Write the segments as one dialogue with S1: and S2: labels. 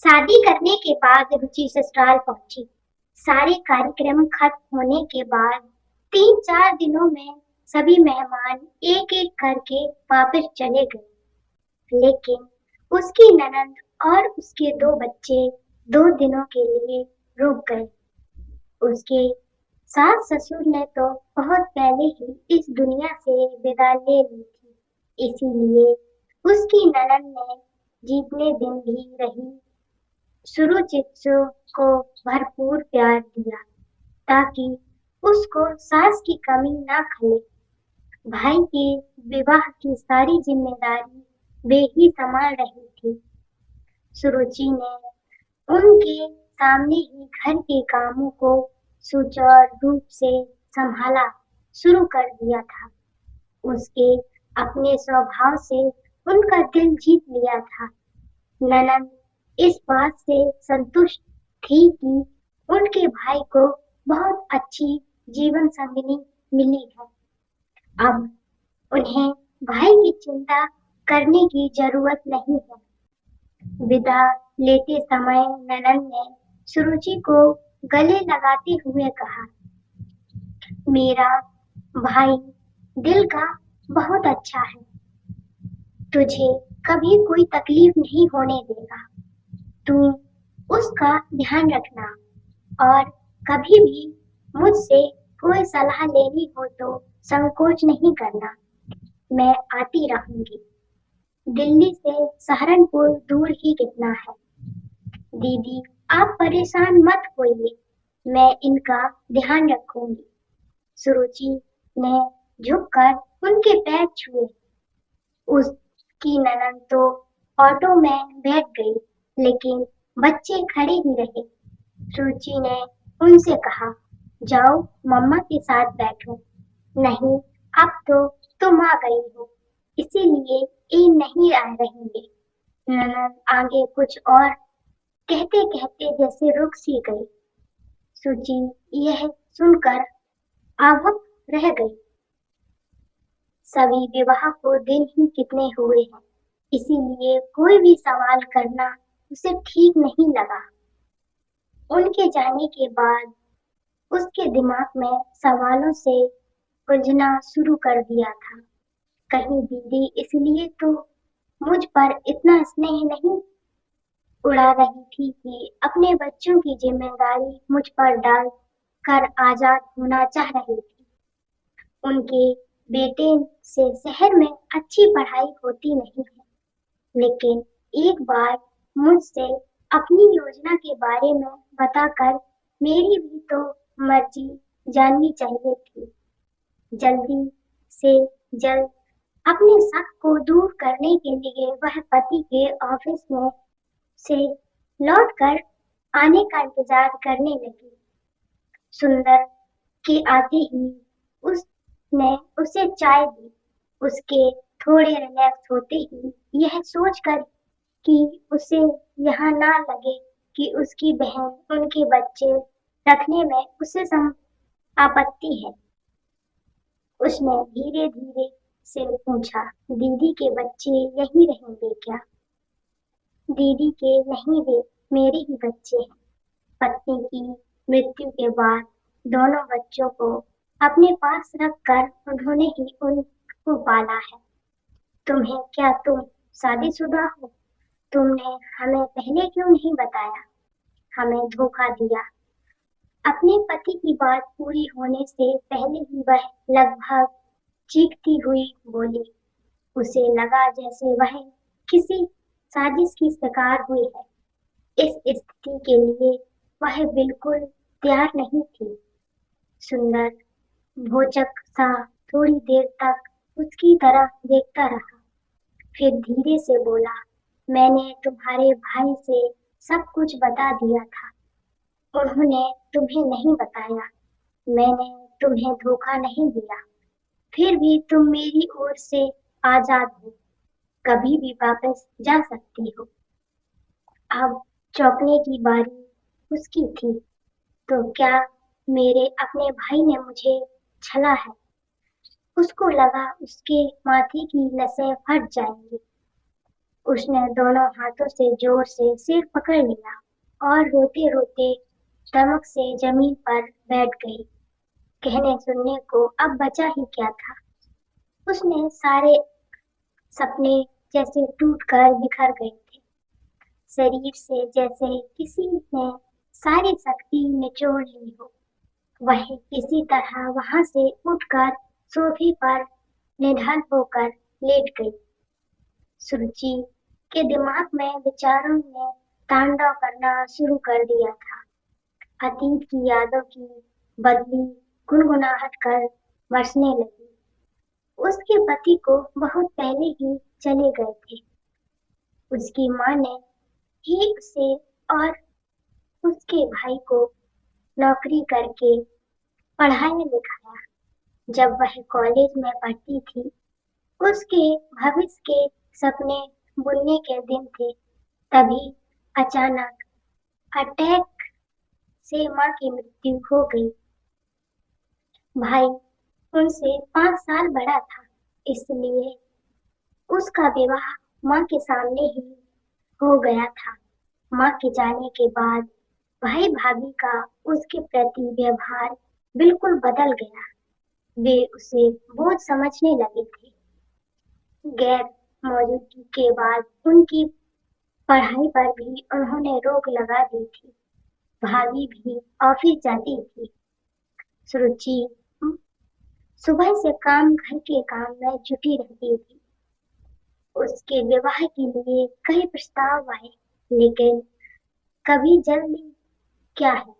S1: शादी करने के बाद रुचि ससुराल पहुंची। सारे कार्यक्रम खत्म होने के बाद 3-4 दिनों में सभी मेहमान एक एक करके वापस चले गए, लेकिन उसकी ननद और उसके 2 बच्चे 2 दिनों के लिए रुक गए। उसके सास ससुर ने तो बहुत पहले ही इस दुनिया से विदा ले ली थी, इसीलिए उसकी ननद ने जितने दिन भी रही सुरुचित्सु को भरपूर प्यार दिया, ताकि उसको सास की कमी न खले। भाई के विवाह की सारी जिम्मेदारी वे ही संभाल रही थी। सुरुचि ने उनके सामने ही घर के कामों को सुचारू रूप से संभाला शुरू कर दिया था। उसके अपने स्वभाव से उनका दिल जीत लिया था। ननद इस बात से संतुष्ट थी कि उनके भाई को बहुत अच्छी जीवन संगिनी मिली है। अब उन्हें भाई की चिंता करने की जरूरत नहीं है। विदा लेते समय ननद ने सुरुचि को गले लगाते हुए कहा, मेरा भाई दिल का बहुत अच्छा है, तुझे कभी कोई तकलीफ नहीं होने देगा। तू उसका ध्यान रखना और कभी भी मुझसे कोई सलाह लेनी हो तो संकोच नहीं करना। मैं आती रहूंगी। दिल्ली से सहारनपुर दूर ही कितना है। दीदी, आप परेशान मत होइए, मैं इनका ध्यान रखूंगी। सुरुचि ने झुककर उनके पैर छुए। उसकी ननद तो ऑटो में बैठ गई, लेकिन बच्चे खड़े ही रहे। सुरुचि ने उनसे कहा, जाओ मम्मा के साथ बैठो। नहीं, अब तो तुम आ गई हो, इसीलिए ये नहीं आ रहेंगे। ननद आगे कुछ और कहते कहते जैसे रुक सी गई। सुची यह सुनकर आभुक रह गई। सभी विवाह को दिन ही कितने हुए हैं, इसीलिए कोई भी सवाल करना उसे ठीक नहीं लगा। उनके जाने के बाद उसके दिमाग में सवालों से उलझना शुरू कर दिया था। कहीं दीदी इसलिए तो मुझ पर इतना स्नेह नहीं उड़ा रही थी कि अपने बच्चों की जिम्मेदारी मुझ पर डाल कर आजाद होना चाह रही थी। उनके बेटे से शहर में अच्छी पढ़ाई होती नहीं है, लेकिन एक बार मुझसे अपनी योजना के बारे में बताकर मेरी भी तो मर्जी जाननी चाहिए थी। जल्दी से जल्द अपने शक को दूर करने के लिए वह पति के ऑफिस में से लौटकर आने का इंतजार करने लगी। सुंदर के आते ही उसने उसे चाय दी। उसके थोड़े रिलैक्स होते ही यह सोचकर कि उसे यहाँ ना लगे कि उसकी बहन उनके बच्चे रखने में उसे सम आपत्ति है, उसने धीरे धीरे से पूछा, दीदी के बच्चे यहीं रहेंगे क्या? दीदी के नहीं, वे मेरे ही बच्चे हैं। पत्नी की मृत्यु के बाद दोनों बच्चों को अपने पास रखकर उन्होंने ही उनको पाला है। तुम्हें क्या, तुम शादीशुदा हो? तुमने हमें पहले क्यों नहीं बताया? हमें धोखा दिया। अपने पति की बात पूरी होने से पहले ही वह लगभग चीखती हुई बोली। उसे लगा जैसे वह किसी साजिश की शिकार हुई है। इस स्थिति के लिए वह बिल्कुल तैयार नहीं थी। सुंदर भोचक सा थोड़ी देर तक उसकी तरफ देखता रहा, फिर धीरे से बोला, मैंने तुम्हारे भाई से सब कुछ बता दिया था। उन्होंने तुम्हें नहीं बताया। मैंने तुम्हें धोखा नहीं दिया। फिर भी तुम मेरी ओर से आजाद हो, कभी भी वापस जा सकती हो। अब चौंकने की बारी उसकी थी। तो क्या मेरे अपने भाई ने मुझे छला है? उसको लगा उसके माथे की नसें फट जाएंगी। उसने दोनों हाथों से जोर से सिर पकड़ लिया और रोते रोते धमक से जमीन पर बैठ गई। कहने सुनने को अब बचा ही क्या था। उसने सारे सपने जैसे टूटकर बिखर गए थे। शरीर से जैसे किसी ने सारी शक्ति निचोड़ ली हो। वह किसी तरह वहां से उठकर सोफे पर निढाल होकर लेट गई। सुरुचि के दिमाग में विचारों ने तांडव करना शुरू कर दिया था। अतीत की यादों की बदली गुनगुनाहट कर बरसने लगी। उसके पति को बहुत पहले ही चले गए थे। उसकी माँ ने ही उसे और उसके भाई को नौकरी करके पढ़ाया लिखाया। जब वह कॉलेज में पढ़ती थी, उसके भविष्य के सपने बुनने के दिन थे। तभी अचानक अटैक से माँ की मृत्यु हो गई। भाई उनसे 5 साल बड़ा था, इसलिए उसका विवाह माँ के सामने ही हो गया था। माँ के जाने के बाद भाई भाभी का उसके प्रति व्यवहार बिल्कुल बदल गया। वे उसे बोझ समझने लगे थे। गैर मौजूदगी के बाद उनकी पढ़ाई पर भी उन्होंने रोक लगा दी थी। भाभी भी ऑफिस जाती थी। सुरुचि सुबह से घर के काम में जुटी रहती थी। उसके विवाह के लिए कई प्रस्ताव आए, लेकिन कभी जल्दी क्या है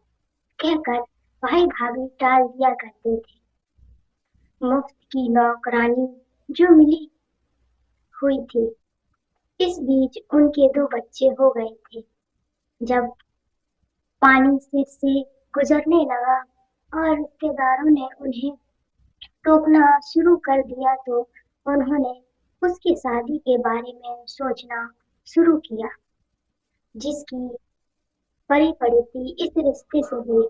S1: कहकर भाई भाभी टाल दिया करते थे। मुफ्त की नौकरानी जो मिली हुई थी, इस बीच उनके 2 बच्चे हो गए थे। जब पानी सिर से गुजरने लगा और रिश्तेदारों ने उन्हें टोकना शुरू कर दिया तो उन्होंने उसकी शादी के बारे में सोचना शुरू किया, जिसकी परिपड़ती इस रिश्ते से हुई।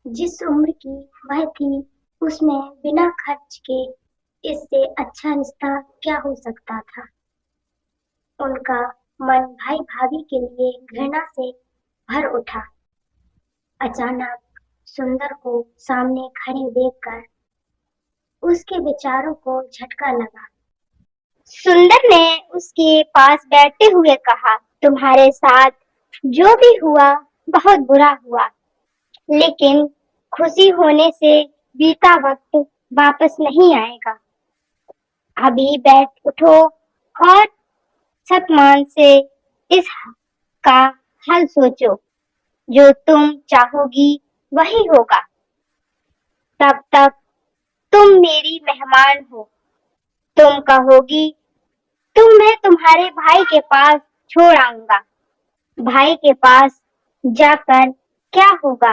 S1: जिस उम्र की वह थी, उसमें बिना खर्च के इससे अच्छा रिश्ता क्या हो सकता था। उनका मन भाई भाभी के लिए घृणा से भर उठा। अचानक सुंदर को सामने खड़े देखकर उसके विचारों को झटका लगा। सुंदर ने उसके पास बैठते हुए कहा, तुम्हारे साथ जो भी हुआ बहुत बुरा हुआ, लेकिन खुशी होने से बीता वक्त वापस नहीं आएगा। अभी बैठ उठो और सतमान से इस का हल सोचो। जो तुम चाहोगी वही होगा। तब तक तुम मेरी मेहमान हो। तुम कहोगी मैं तुम्हारे भाई के पास छोड़ आऊंगा। भाई के पास जाकर क्या होगा?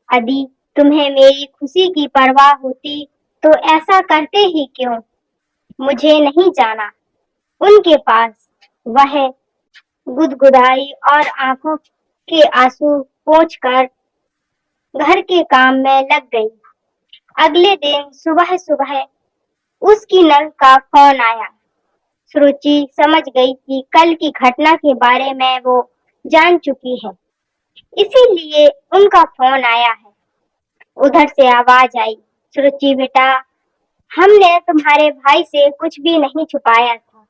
S1: यदि तुम्हें मेरी खुशी की परवाह होती तो ऐसा करते ही क्यों? मुझे नहीं जाना उनके पास। वह गुदगुदाई और आंखों के आंसू पोंछकर घर के काम में लग गई। अगले दिन सुबह सुबह उसकी नल का फोन आया। सुरुचि समझ गई कि कल की घटना के बारे में वो जान चुकी है, इसीलिए उनका फोन आया है। उधर से आवाज आई, सुरुचि बेटा, हमने तुम्हारे भाई से कुछ भी नहीं छुपाया था।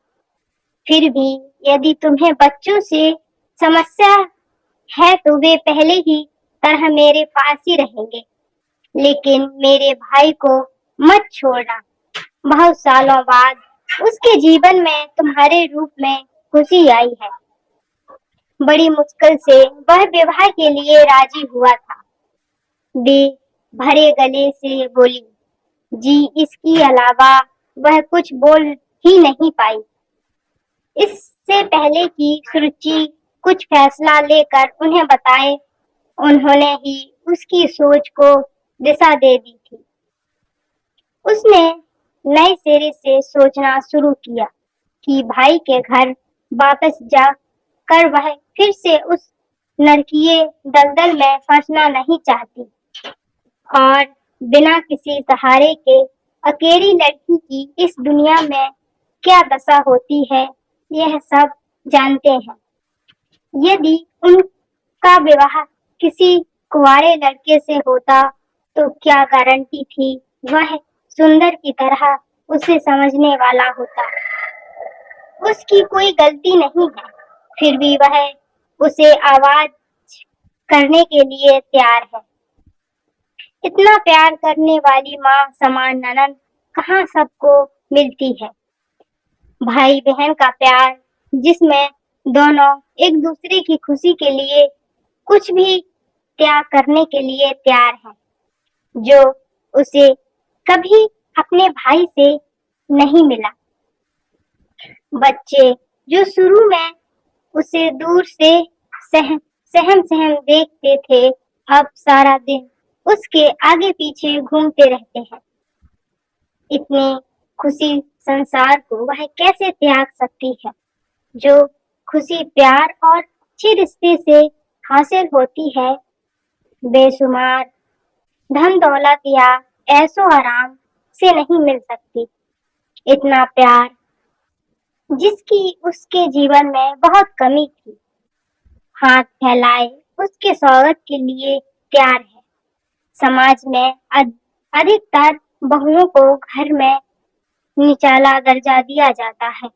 S1: फिर भी यदि तुम्हें बच्चों से समस्या है तो वे पहले ही तरह मेरे पास ही रहेंगे, लेकिन मेरे भाई को मत छोड़ना। बहुत सालों बाद उसके जीवन में तुम्हारे रूप में खुशी आई है। बड़ी मुश्किल से वह विवाह के लिए राजी हुआ था। वे भरे गले से बोली, जी इसके अलावा वह कुछ बोल ही नहीं पाई। इससे पहले कि सुरुचि कुछ फैसला लेकर उन्हें बताए, उन्होंने ही उसकी सोच को दिशा दे दी थी। उसने नए सिरे से सोचना शुरू किया कि भाई के घर वापस जाकर वह फिर से उस नरकीय दलदल में फंसना नहीं चाहती और बिना किसी सहारे के अकेली लड़की की इस दुनिया में क्या दशा होती है, यह सब जानते हैं। यदि उनका विवाह किसी कुंवारे लड़के से होता तो क्या गारंटी थी वह सुंदर की तरह उसे समझने वाला होता। उसकी कोई गलती नहीं है, फिर भी वह उसे आवाज करने के लिए तैयार है। इतना प्यार करने वाली माँ समान ननद कहाँ सबको मिलती है। भाई बहन का प्यार जिसमें दोनों एक दूसरे की खुशी के लिए कुछ भी त्याग करने के लिए तैयार हैं, जो उसे कभी अपने भाई से नहीं मिला। बच्चे जो शुरू में उसे दूर से सहम सहम देखते थे, अब सारा दिन उसके आगे पीछे घूमते रहते हैं। इतनी खुशी संसार को वह कैसे त्याग सकती है, जो खुशी प्यार और अच्छे रिश्ते से हासिल होती है। बेशुमार धन दौलत या ऐशो आराम से नहीं मिल सकती। इतना प्यार जिसकी उसके जीवन में बहुत कमी थी, हाथ फैलाए उसके स्वागत के लिए तैयार है। समाज में अधिकतर बहुओं को घर में निचला दर्जा दिया जाता है।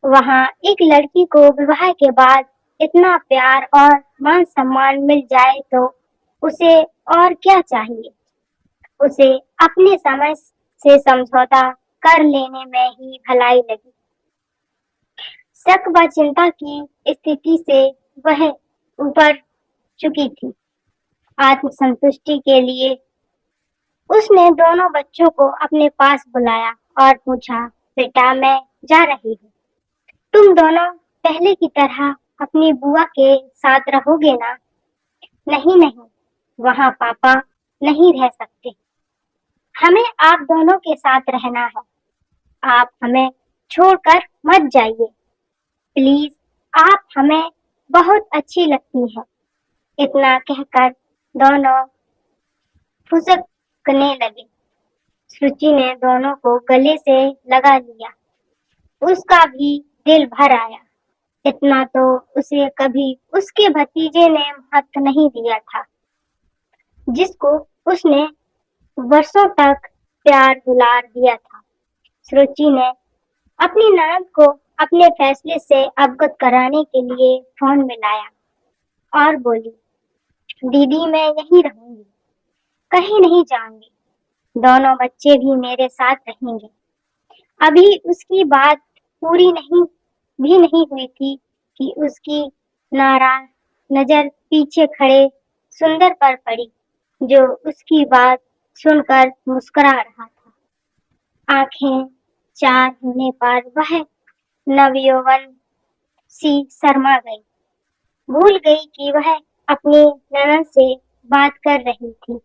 S1: वहाँ एक लड़की को विवाह के बाद इतना प्यार और मान सम्मान मिल जाए तो उसे और क्या चाहिए। उसे अपने समय से समझौता कर लेने में ही भलाई लगी। शक व चिंता की स्थिति से वह ऊपर चुकी थी। आत्मसंतुष्टि के लिए उसने दोनों बच्चों को अपने पास बुलाया और पूछा, बेटा मैं जा रही हूँ, तुम दोनों पहले की तरह अपनी बुआ के साथ रहोगे ना? नहीं नहीं, वहाँ पापा नहीं रह सकते, हमें आप दोनों के साथ रहना है, आप हमें छोड़कर मत जाइए, प्लीज, आप हमें बहुत अच्छी लगती है। इतना कहकर दोनों फुसकने लगे। सुचि ने दोनों को गले से लगा लिया। उसका भी दिल भर आया। इतना तो उसे कभी उसके भतीजे ने महत्व नहीं दिया था, जिसको उसने वर्षों तक प्यार दुलार दिया था। सुरुचि ने अपनी ननद को अपने फैसले से अवगत कराने के लिए फोन मिलाया और बोली, दीदी मैं यहीं रहूंगी, कहीं नहीं जाऊंगी, दोनों बच्चे भी मेरे साथ रहेंगे। अभी उसकी बात पूरी नहीं हुई थी कि उसकी नाराज नजर पीछे खड़े सुंदर पर पड़ी, जो उसकी बात सुनकर मुस्कुरा रहा था। आंखें चार होने पर वह नवयौवन सी शर्मा गई, भूल गई कि वह अपनी ननद से बात कर रही थी।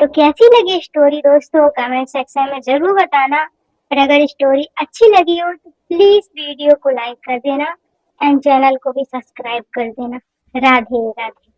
S1: तो कैसी लगी स्टोरी दोस्तों, कमेंट सेक्शन में जरूर बताना। और अगर स्टोरी अच्छी लगी हो तो प्लीज वीडियो को लाइक कर देना एंड चैनल को भी सब्सक्राइब कर देना। राधे राधे।